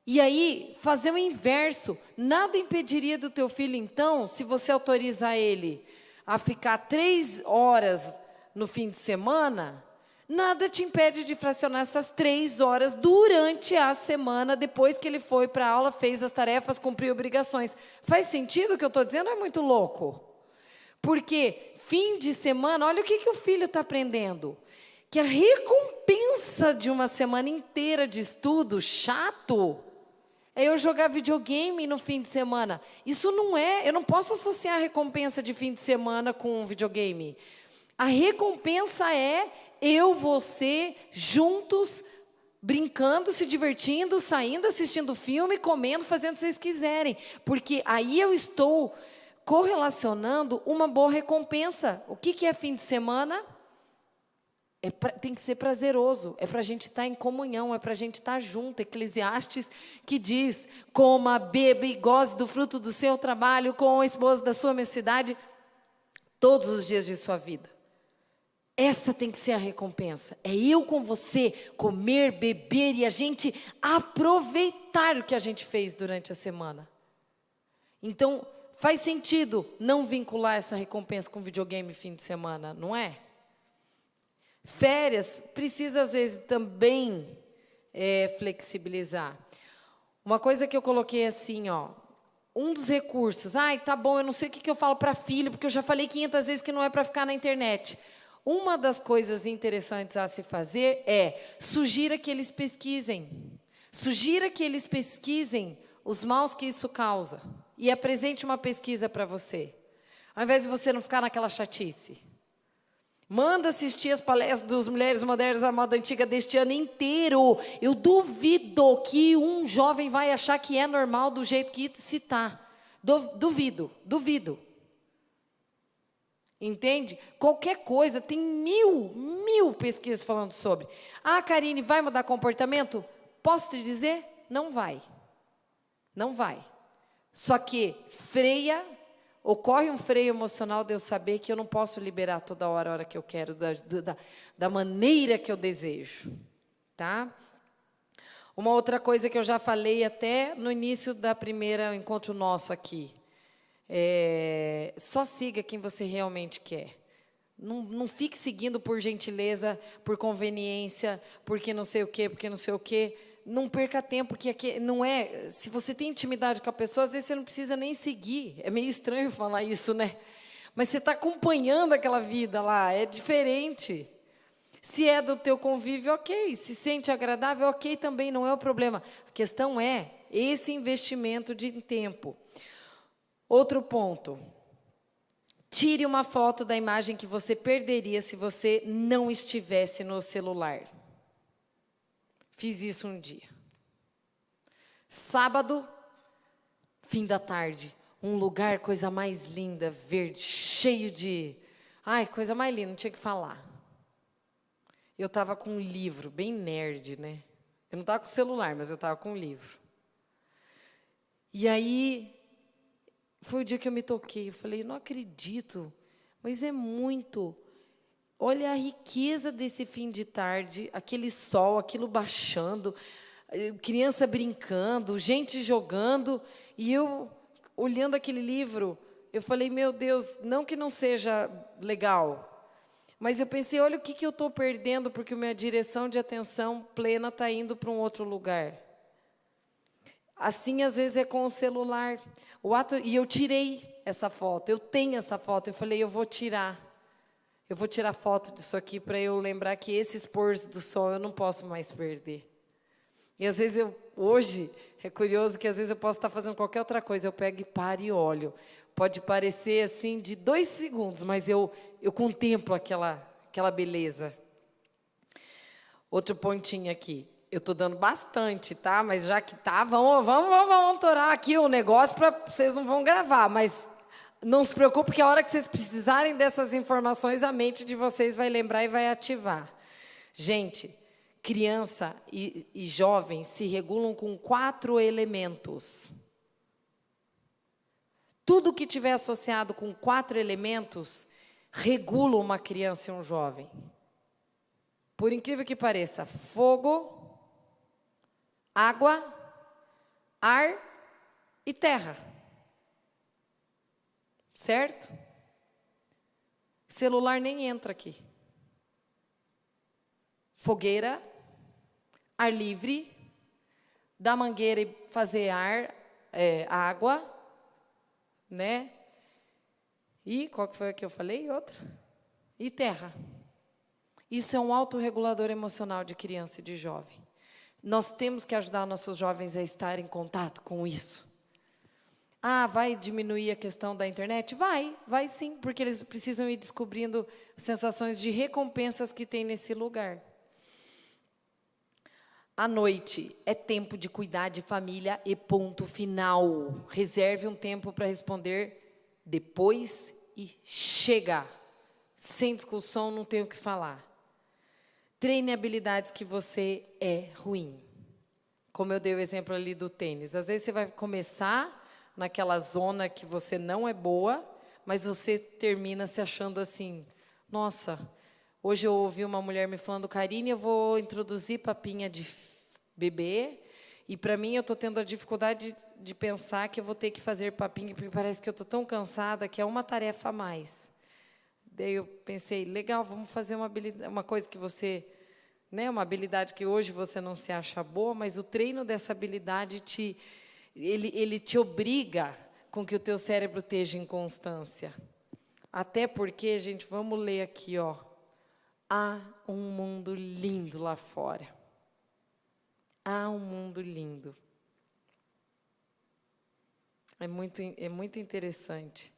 E aí, fazer o inverso, nada impediria do teu filho então, se você autorizar ele a ficar 3 horas no fim de semana, nada te impede de fracionar essas 3 horas durante a semana, depois que ele foi para a aula, fez as tarefas, cumpriu obrigações. Faz sentido o que eu estou dizendo? É muito louco. Porque fim de semana, olha o que o filho está aprendendo. Que a recompensa de uma semana inteira de estudo chato é eu jogar videogame no fim de semana. Isso não é, eu não posso associar a recompensa de fim de semana com videogame. A recompensa é eu, você, juntos, brincando, se divertindo, saindo, assistindo filme, comendo, fazendo o que vocês quiserem. Porque aí eu estou correlacionando uma boa recompensa. O que é fim de semana? Tem que ser prazeroso, é para a gente estar em comunhão, é para a gente estar junto. Eclesiastes que diz, coma, beba e goze do fruto do seu trabalho com a esposa da sua mocidade todos os dias de sua vida. Essa tem que ser a recompensa. É eu com você, comer, beber e a gente aproveitar o que a gente fez durante a semana. Então, faz sentido não vincular essa recompensa com videogame fim de semana, não é? Férias precisa às vezes também flexibilizar. Uma coisa que eu coloquei assim, ó, um dos recursos. Tá bom, eu não sei o que eu falo para filho, porque eu já falei 500 vezes que não é para ficar na internet. Uma das coisas interessantes a se fazer é sugira que eles pesquisem. Sugira que eles pesquisem os maus que isso causa. E apresente uma pesquisa para você. Ao invés de você não ficar naquela chatice. Manda assistir as palestras dos Mulheres Modernas à Moda Antiga deste ano inteiro. Eu duvido que um jovem vai achar que é normal do jeito que se está. Duvido. Entende? Qualquer coisa, tem mil pesquisas falando sobre. Karine, vai mudar comportamento? Posso te dizer? Não vai. Não vai. Só que ocorre um freio emocional de eu saber que eu não posso liberar toda hora a hora que eu quero, da maneira que eu desejo. Tá? Uma outra coisa que eu já falei até no início da primeira encontro nosso aqui. Só siga quem você realmente quer. Não fique seguindo por gentileza, por conveniência, porque não sei o quê. Não perca tempo, porque não é... Se você tem intimidade com a pessoa, às vezes você não precisa nem seguir. É meio estranho falar isso, né? Mas você está acompanhando aquela vida lá, é diferente. Se é do teu convívio, ok. Se sente agradável, ok também, não é o problema. A questão é esse investimento de tempo. Outro ponto. Tire uma foto da imagem que você perderia se você não estivesse no celular. Fiz isso um dia. Sábado, fim da tarde. Um lugar, coisa mais linda, verde, cheio de... coisa mais linda, não tinha que falar. Eu estava com um livro, bem nerd, né? Eu não estava com celular, mas eu estava com um livro. E aí... Foi o dia que eu me toquei. Eu falei, não acredito, mas é muito. Olha a riqueza desse fim de tarde, aquele sol, aquilo baixando, criança brincando, gente jogando. E eu, olhando aquele livro, eu falei, meu Deus, não que não seja legal. Mas eu pensei, olha o que eu estou perdendo, porque a minha direção de atenção plena está indo para um outro lugar. Assim, às vezes, é com o celular. E eu tirei essa foto, eu tenho essa foto. Eu falei, eu vou tirar foto disso aqui para eu lembrar que esses pôres do sol eu não posso mais perder. E às vezes hoje, é curioso que às vezes eu posso estar fazendo qualquer outra coisa, eu pego e paro e olho. Pode parecer assim de 2 segundos, mas eu contemplo aquela beleza. Outro pontinho aqui. Eu estou dando bastante, tá? Mas já que tá, vamos torar aqui o negócio para vocês não vão gravar. Mas Não se preocupe que a hora que vocês precisarem dessas informações, a mente de vocês vai lembrar e vai ativar. Gente, criança e jovem se regulam com 4 elementos. Tudo que tiver associado com 4 elementos regula uma criança e um jovem. Por incrível que pareça, fogo, água, ar e terra. Certo? Celular nem entra aqui. Fogueira, ar livre, da mangueira e fazer água, né? E qual que foi a que eu falei? Outra? E terra. Isso é um autorregulador emocional de criança e de jovem. Nós temos que ajudar nossos jovens a estar em contato com isso. Ah, vai diminuir a questão da internet? Vai sim, porque eles precisam ir descobrindo sensações de recompensas que tem nesse lugar. À noite é tempo de cuidar de família e ponto final. Reserve um tempo para responder depois e chega. Sem discussão, não tenho o que falar. Treine habilidades que você é ruim. Como eu dei o exemplo ali do tênis. Às vezes você vai começar naquela zona que você não é boa, mas você termina se achando assim, nossa, hoje eu ouvi uma mulher me falando, Karine, eu vou introduzir papinha de bebê, e para mim eu estou tendo a dificuldade de pensar que eu vou ter que fazer papinha, porque parece que eu estou tão cansada que é uma tarefa a mais. Daí eu pensei, legal, vamos fazer uma coisa que você, né, uma habilidade que hoje você não se acha boa, mas o treino dessa habilidade ele te obriga com que o teu cérebro esteja em constância. Até porque, gente, vamos ler aqui, ó. Há um mundo lindo lá fora. Há um mundo lindo. É muito interessante.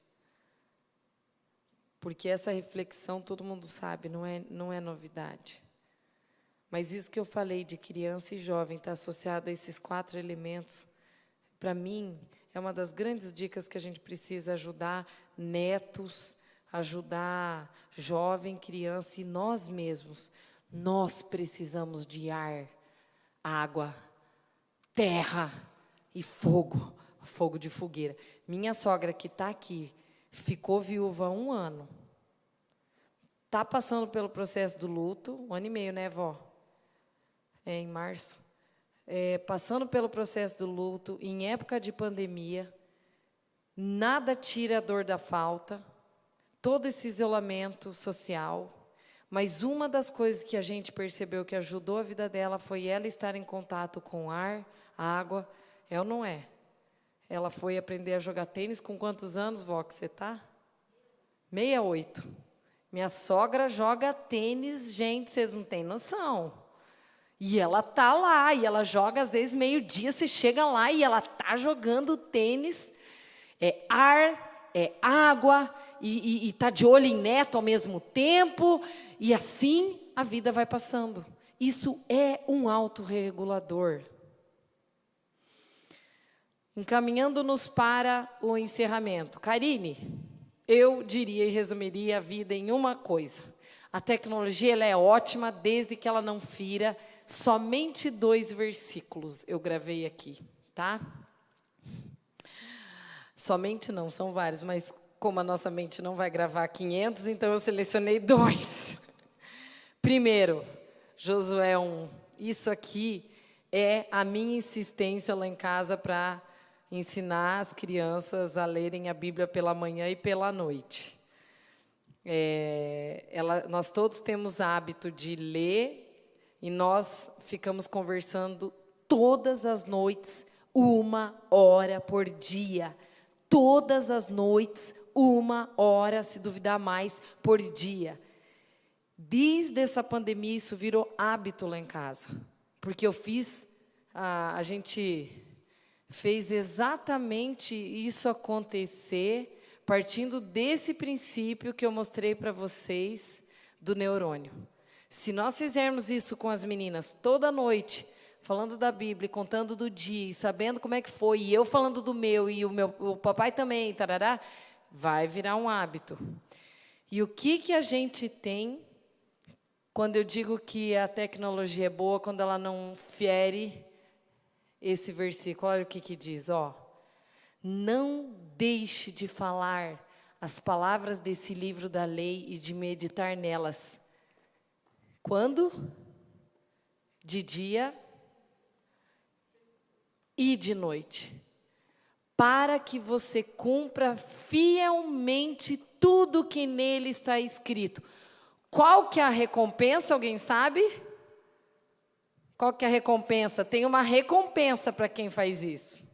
Porque essa reflexão, todo mundo sabe, não é novidade. Mas isso que eu falei de criança e jovem, está associado a esses 4 elementos, para mim, é uma das grandes dicas que a gente precisa ajudar netos, ajudar jovem, criança e nós mesmos. Nós precisamos de ar, água, terra e fogo, fogo de fogueira. Minha sogra que está aqui, ficou viúva há 1 ano. Está passando pelo processo do luto, 1 ano e meio, né, vó? Em março. Passando pelo processo do luto, em época de pandemia, nada tira a dor da falta, todo esse isolamento social, mas uma das coisas que a gente percebeu que ajudou a vida dela foi ela estar em contato com ar, água, é ou não é? Ela foi aprender a jogar tênis com quantos anos, vó, que você está? 68. Minha sogra joga tênis, gente, vocês não têm noção. E ela tá lá, e ela joga às vezes meio-dia, você chega lá e ela tá jogando tênis, é ar, é água, e tá de olho em neto ao mesmo tempo, e assim a vida vai passando. Isso é um autorregulador. Encaminhando-nos para o encerramento. Karine, eu diria e resumiria a vida em uma coisa. A tecnologia ela é ótima desde que ela não fira. Somente 2 versículos eu gravei aqui, tá? Somente não, são vários, mas como a nossa mente não vai gravar 500, então eu selecionei 2. Primeiro, Josué 1. Isso aqui é a minha insistência lá em casa para ensinar as crianças a lerem a Bíblia pela manhã e pela noite. Nós todos temos hábito de ler e nós ficamos conversando todas as noites, 1 hora por dia. Todas as noites, 1 hora, se duvidar mais, por dia. Desde essa pandemia, isso virou hábito lá em casa. Porque a gente fez exatamente isso acontecer, partindo desse princípio que eu mostrei para vocês do neurônio. Se nós fizermos isso com as meninas toda noite, falando da Bíblia, contando do dia, sabendo como é que foi, e eu falando do meu, e o papai também, tarará, vai virar um hábito. E o que a gente tem quando eu digo que a tecnologia é boa, quando ela não fere esse versículo? Olha o que diz, ó. Não deixe de falar as palavras desse livro da lei e de meditar nelas. Quando? De dia e de noite. Para que você cumpra fielmente tudo que nele está escrito. Qual que é a recompensa? Alguém sabe? Qual que é a recompensa? Tem uma recompensa para quem faz isso.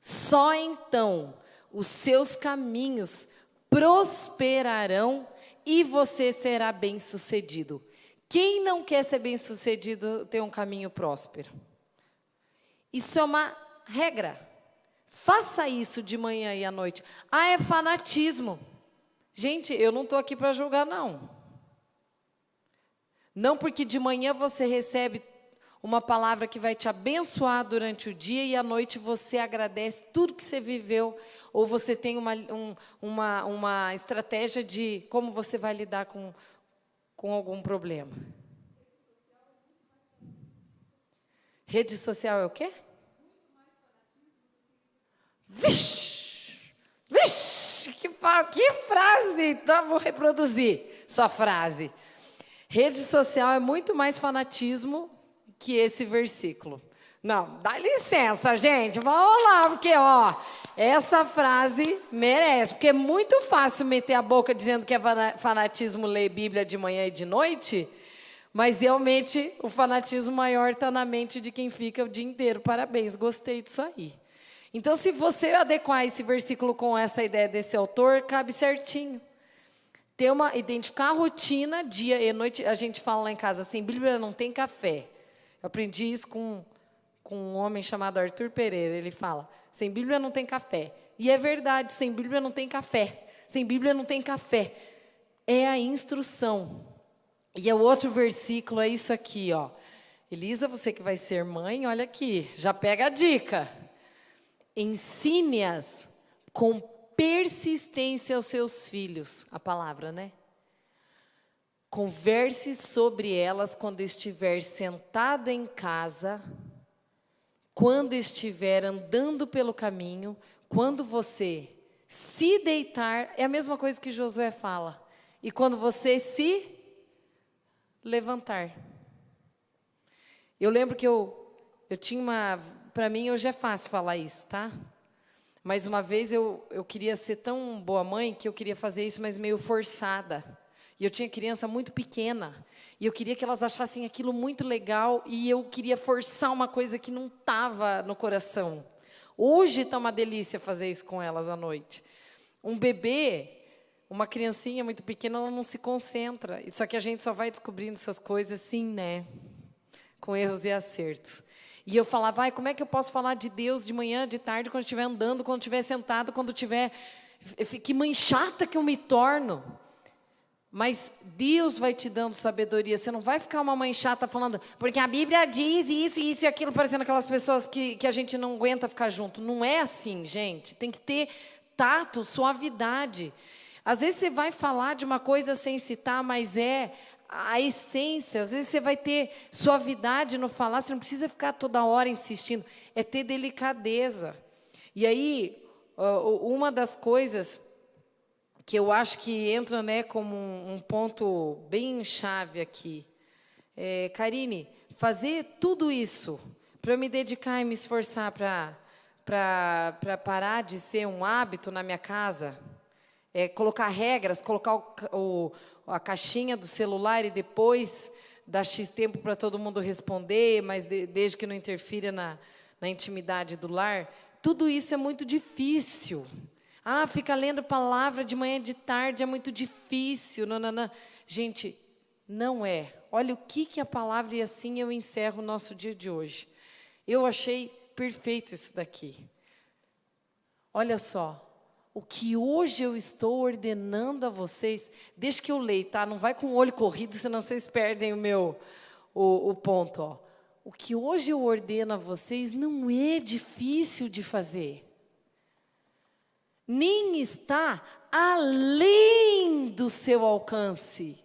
Só então os seus caminhos prosperarão e você será bem-sucedido. Quem não quer ser bem-sucedido tem um caminho próspero. Isso é uma regra. Faça isso de manhã e à noite. Ah, é fanatismo. Gente, eu não estou aqui para julgar, não. Não porque de manhã você recebe uma palavra que vai te abençoar durante o dia e à noite você agradece tudo que você viveu, ou você tem uma estratégia de como você vai lidar com algum problema. Rede social é o quê? Vixe! Vixe! Que frase! Então, vou reproduzir sua frase. Rede social é muito mais fanatismo que esse versículo. Não, dá licença, gente. Vamos lá, porque, ó, essa frase merece. Porque é muito fácil meter a boca dizendo que é fanatismo ler Bíblia de manhã e de noite, mas realmente o fanatismo maior está na mente de quem fica o dia inteiro. Parabéns, gostei disso aí. Então, se você adequar esse versículo com essa ideia desse autor, cabe certinho. Identificar a rotina, dia e noite. A gente fala lá em casa, sem Bíblia não tem café. Eu aprendi isso com um homem chamado Arthur Pereira. Ele fala, sem Bíblia não tem café. E é verdade, sem Bíblia não tem café. Sem Bíblia não tem café. É a instrução. E o outro versículo é isso aqui, ó. Elisa, você que vai ser mãe, olha aqui, já pega a dica. Ensine-as com persistência aos seus filhos. A palavra, né? Converse sobre elas quando estiver sentado em casa, quando estiver andando pelo caminho, quando você se deitar, é a mesma coisa que Josué fala. E quando você se levantar. Eu lembro que eu tinha para mim hoje é fácil falar isso, tá? Mas uma vez eu queria ser tão boa mãe que eu queria fazer isso, mas meio forçada. E eu tinha criança muito pequena. E eu queria que elas achassem aquilo muito legal. E eu queria forçar uma coisa que não estava no coração. Hoje está uma delícia fazer isso com elas à noite. Um bebê, uma criancinha muito pequena, ela não se concentra. Só que a gente só vai descobrindo essas coisas assim, né? Com erros e acertos. E eu falava, como é que eu posso falar de Deus de manhã, de tarde, quando estiver andando, quando estiver sentado, quando estiver... Que mãe chata que eu me torno. Mas Deus vai te dando sabedoria. Você não vai ficar uma mãe chata falando, porque a Bíblia diz isso, isso e aquilo, parecendo aquelas pessoas que a gente não aguenta ficar junto. Não é assim, gente. Tem que ter tato, suavidade. Às vezes você vai falar de uma coisa sem citar, mas é a essência. Às vezes você vai ter suavidade no falar, você não precisa ficar toda hora insistindo. É ter delicadeza. E aí, uma das coisas que eu acho que entra, né, como um ponto bem chave aqui. Karine, fazer tudo isso para eu me dedicar e me esforçar para parar de ser um hábito na minha casa, colocar regras, colocar a caixinha do celular e depois dar X tempo para todo mundo responder, mas desde que não interfira na intimidade do lar, tudo isso é muito difícil. Fica lendo palavra de manhã e de tarde, é muito difícil. Não. Gente, não é. Olha o que a palavra, e assim eu encerro o nosso dia de hoje. Eu achei perfeito isso daqui. Olha só, o que hoje eu estou ordenando a vocês, deixa que eu leio, tá? Não vai com o olho corrido, senão vocês perdem o ponto. Ó. O que hoje eu ordeno a vocês não é difícil de fazer. nem está além do seu alcance.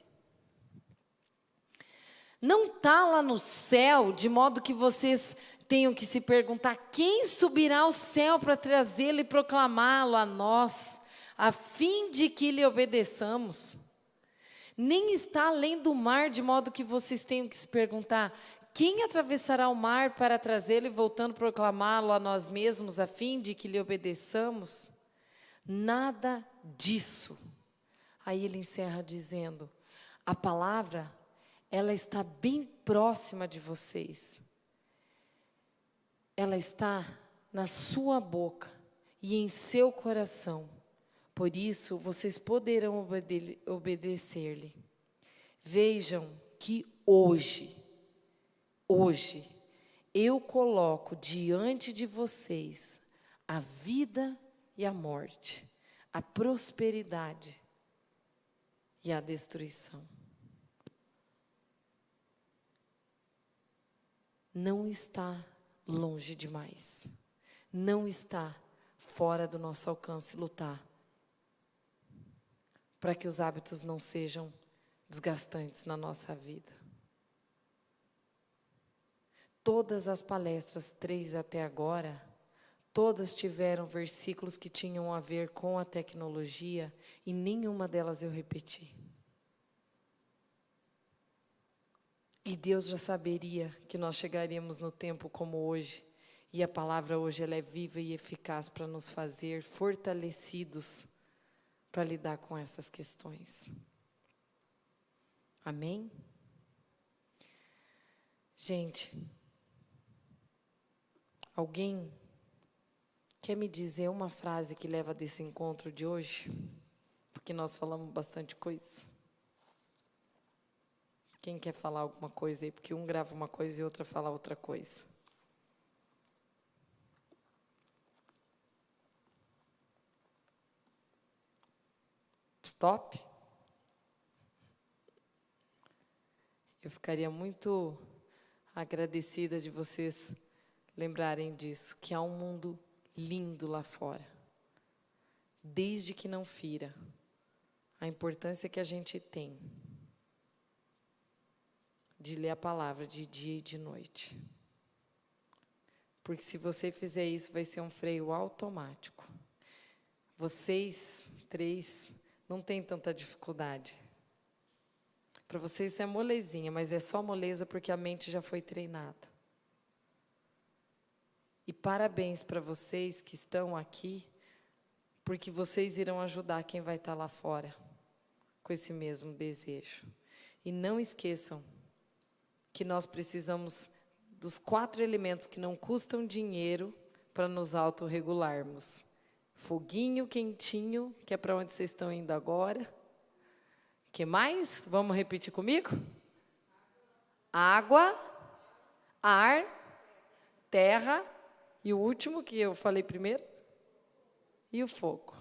Não está lá no céu, de modo que vocês tenham que se perguntar: quem subirá ao céu para trazê-lo e proclamá-lo a nós, a fim de que lhe obedeçamos? Nem está além do mar, de modo que vocês tenham que se perguntar: quem atravessará o mar para trazê-lo e voltando proclamá-lo a nós mesmos, a fim de que lhe obedeçamos? Nada disso. Aí ele encerra dizendo: a palavra, ela está bem próxima de vocês. Ela está na sua boca e em seu coração. Por isso, vocês poderão obedecer-lhe. Vejam que hoje, eu coloco diante de vocês a vida e a morte, a prosperidade e a destruição. Não está longe demais. Não está fora do nosso alcance lutar para que os hábitos não sejam desgastantes na nossa vida. Todas as palestras, 3 até agora, todas tiveram versículos que tinham a ver com a tecnologia e nenhuma delas eu repeti. E Deus já saberia que nós chegaríamos no tempo como hoje. E a palavra hoje ela é viva e eficaz para nos fazer fortalecidos para lidar com essas questões. Amém? Gente, alguém quer me dizer uma frase que leva desse encontro de hoje? Porque nós falamos bastante coisa. Quem quer falar alguma coisa aí? Porque um grava uma coisa e outra fala outra coisa. Stop? Eu ficaria muito agradecida de vocês lembrarem disso, que há um mundo lindo lá fora. Desde que não fira a importância que a gente tem de ler a palavra de dia e de noite. Porque se você fizer isso, vai ser um freio automático. Vocês 3 não têm tanta dificuldade. Para vocês isso é molezinha, mas é só moleza porque a mente já foi treinada. E parabéns para vocês que estão aqui, porque vocês irão ajudar quem vai estar lá fora com esse mesmo desejo. E não esqueçam que nós precisamos dos 4 elementos que não custam dinheiro para nos autorregularmos. Foguinho quentinho, que é para onde vocês estão indo agora. Que mais? Vamos repetir comigo? Água, ar, terra e o último que eu falei primeiro, e o fogo.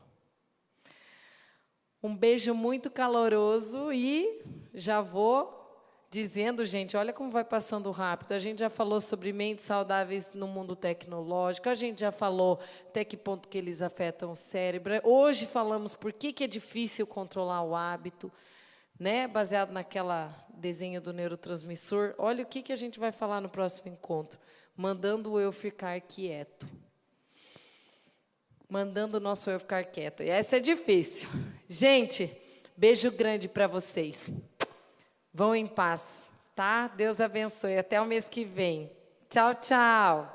Um beijo muito caloroso e já vou dizendo, gente, olha como vai passando rápido. A gente já falou sobre mentes saudáveis no mundo tecnológico, a gente já falou até que ponto que eles afetam o cérebro. Hoje falamos por que é difícil controlar o hábito, né? Baseado naquela desenho do neurotransmissor. Olha o que a gente vai falar no próximo encontro. Mandando o eu ficar quieto. Mandando o nosso eu ficar quieto. E essa é difícil. Gente, beijo grande para vocês. Vão em paz, tá? Deus abençoe. Até o mês que vem. Tchau, tchau.